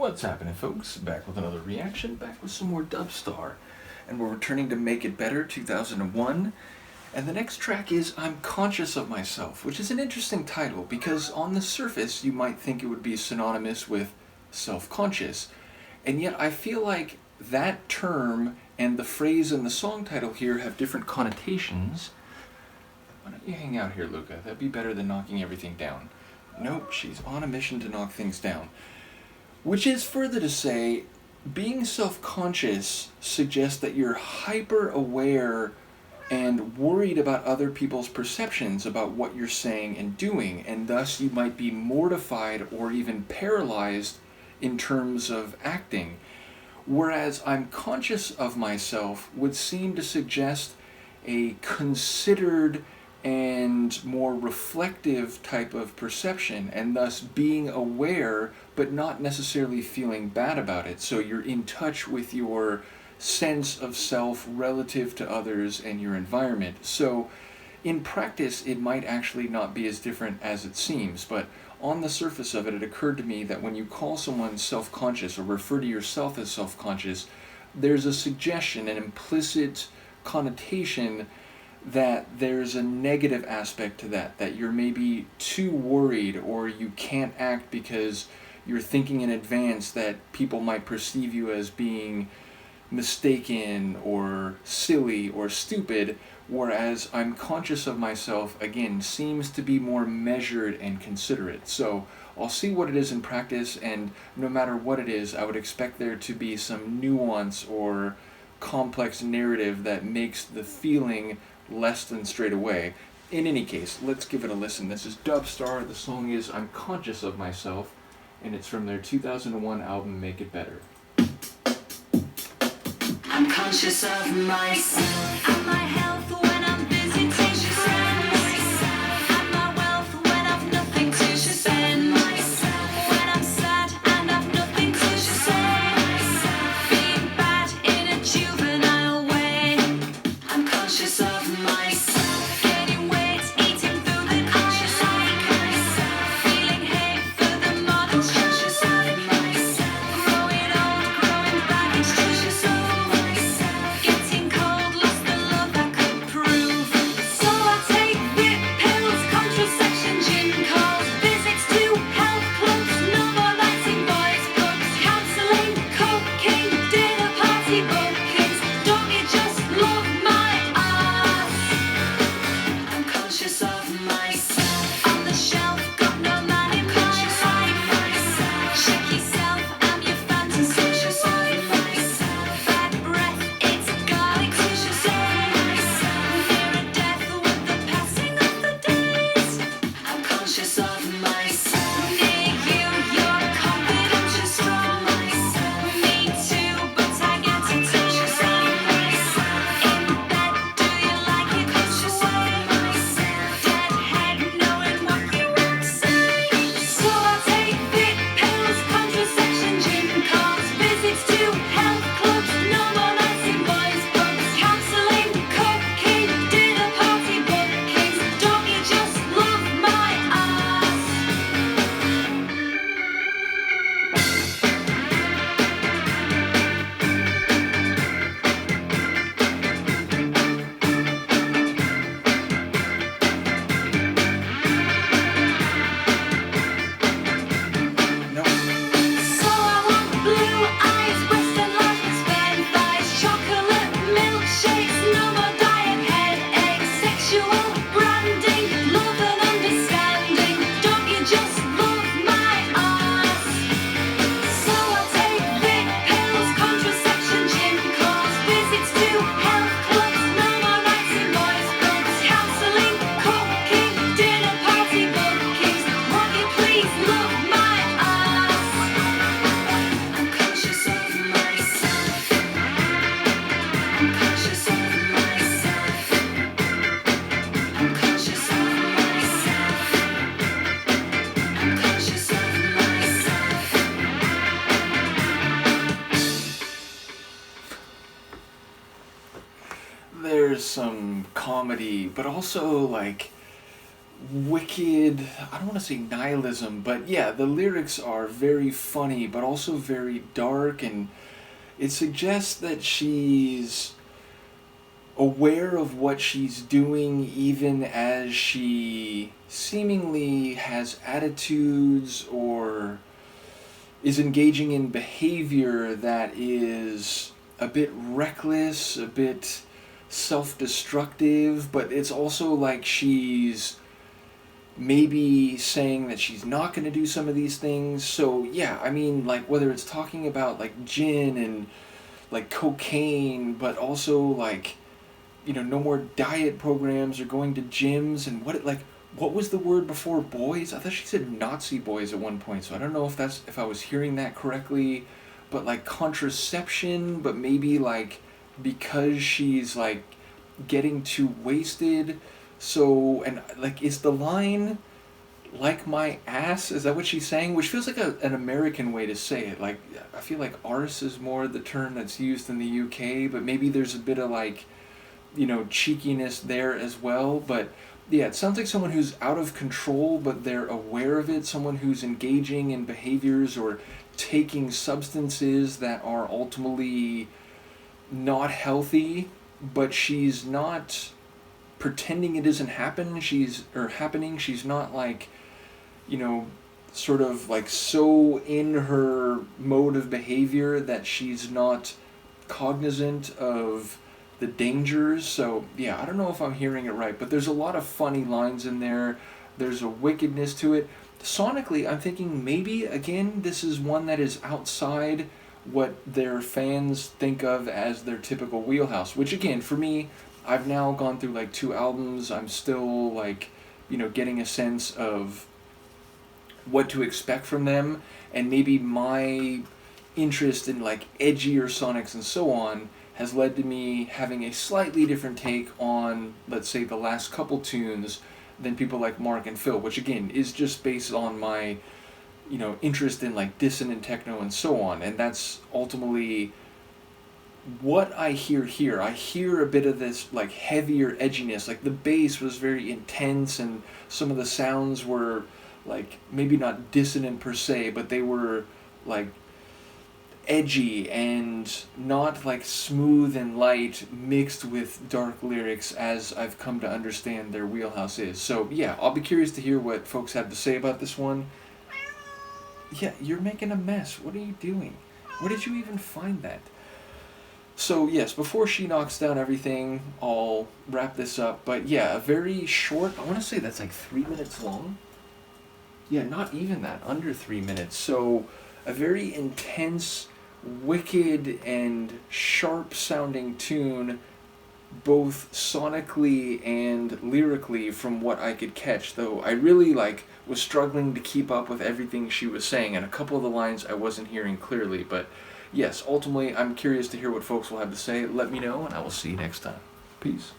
What's happening, folks? Back with another reaction, back with some more Dubstar. And we're returning to Make It Better 2001. And the next track is I'm Conscious of Myself, which is an interesting title because on the surface you might think it would be synonymous with self-conscious. And yet I feel like that term and the phrase in the song title here have different connotations. Why don't you hang out here, Luca? That'd be better than knocking everything down. Nope, she's on a mission to knock things down. Which is further to say, being self-conscious suggests that you're hyper-aware and worried about other people's perceptions about what you're saying and doing, and thus you might be mortified or even paralyzed in terms of acting. Whereas I'm conscious of myself would seem to suggest a considered and more reflective type of perception, and thus being aware but not necessarily feeling bad about it. So you're in touch with your sense of self relative to others and your environment. So in practice it might actually not be as different as it seems, but on the surface of it, it occurred to me that when you call someone self-conscious or refer to yourself as self-conscious, there's a suggestion, an implicit connotation that there's a negative aspect to that you're maybe too worried or you can't act because you're thinking in advance that people might perceive you as being mistaken or silly or stupid, whereas I'm conscious of myself, again, seems to be more measured and considerate. So I'll see what it is in practice, and no matter what it is, I would expect there to be some nuance or complex narrative that makes the feeling less than straight away. In any case, let's give it a listen. This is Dubstar. The song is I'm Conscious of Myself, and it's from their 2001 album Make It Better. I'm conscious of myself and my health when I'm busy teaching myself and my wealth when I've nothing to spend myself when I'm sad and I've nothing to say being bad in a juvenile way. I'm conscious of myself gaining weight, eating food that I like, feeling hate for the models, conscious of myself, growing old, growing baggage, conscious of getting cold, lost the love I could prove. So I take bit pills, contraception, gin calls, visits to health clubs, no more lighting boys' clubs, counselling, cocaine, dinner party bookings. Don't you just love my ass? I'm conscious of myself. On the shelf, got no man in my life. Check yourself, I'm your fantasy. Conscious of myself. Bad breath, it's garlic. Conscious of myself. Near a death with the passing of the days. I'm conscious of myself. Near you, you're confident, you're strong. Me too, but I get it. Conscious of myself. In bed, do you like it? Conscious of myself. Dead head, knowing what you won't say. So I take bit pills, contraception, gin calls, visits to health clubs, no more nights in boys' pubs, counselling, cocaine, dinner party bookings. Don't you just love my ass? No, So I want blue eyes, Western life with Spain thighs, chocolate milkshakes, no more diet headaches, sexual branding, love and understanding. Don't you just love my ass? So I take bit pills, contraception, gin calls, visits to health clubs, no more nights in boys' clubs, counselling, cocaine, dinner party bookings. Won't you please love my ass? I'm conscious of myself. I'm conscious of myself. I'm conscious of myself. I'm conscious of myself. there's some comedy, but also like wicked, I don't want to say nihilism, but yeah, the lyrics are very funny, but also very dark, and it suggests that she's aware of what she's doing even as she seemingly has attitudes or is engaging in behavior that is a bit reckless, a bit self-destructive, but it's also like she's maybe saying that she's not going to do some of these things. So yeah, I mean, like, whether it's talking about like gin and like cocaine, but also like, no more diet programs or going to gyms, and what was the word before boys? I thought she said Nazi boys at one point, so I don't know if I was hearing that correctly, but like contraception, but maybe like because she's like getting too wasted. So, and like, is the line like my ass? Is that what she's saying? Which feels like an American way to say it. Like, I feel like arse is more the term that's used in the UK, but maybe there's a bit of like, cheekiness there as well. But yeah, it sounds like someone who's out of control, but they're aware of it. Someone who's engaging in behaviors or taking substances that are ultimately not healthy, but she's not pretending it isn't happening. She's not like, sort of like so in her mode of behavior that she's not cognizant of the dangers. So yeah, I don't know if I'm hearing it right, but there's a lot of funny lines in there. There's a wickedness to it. Sonically, I'm thinking maybe again this is one that is outside what their fans think of as their typical wheelhouse, which again for me, I've now gone through like 2 albums. I'm still like, getting a sense of what to expect from them, and maybe my interest in like edgier sonics and so on has led to me having a slightly different take on, let's say, the last couple tunes than people like Mark and Phil, which again is just based on my, interest in like dissonant techno and so on, and that's ultimately what I hear here. I hear a bit of this like heavier edginess, like the bass was very intense and some of the sounds were like maybe not dissonant per se, but they were like edgy and not like smooth and light mixed with dark lyrics as I've come to understand their wheelhouse is. So yeah, I'll be curious to hear what folks have to say about this one. Yeah, you're making a mess. What are you doing? Where did you even find that? So yes, before she knocks down everything, I'll wrap this up. But yeah, a very short, I want to say that's like 3 minutes long. Yeah, not even that, under 3 minutes. So a very intense, wicked, and sharp sounding tune, both sonically and lyrically from what I could catch, though I really was struggling to keep up with everything she was saying, and a couple of the lines I wasn't hearing clearly. But yes, ultimately I'm curious to hear what folks will have to say. Let me know, and I will see you next time. Peace.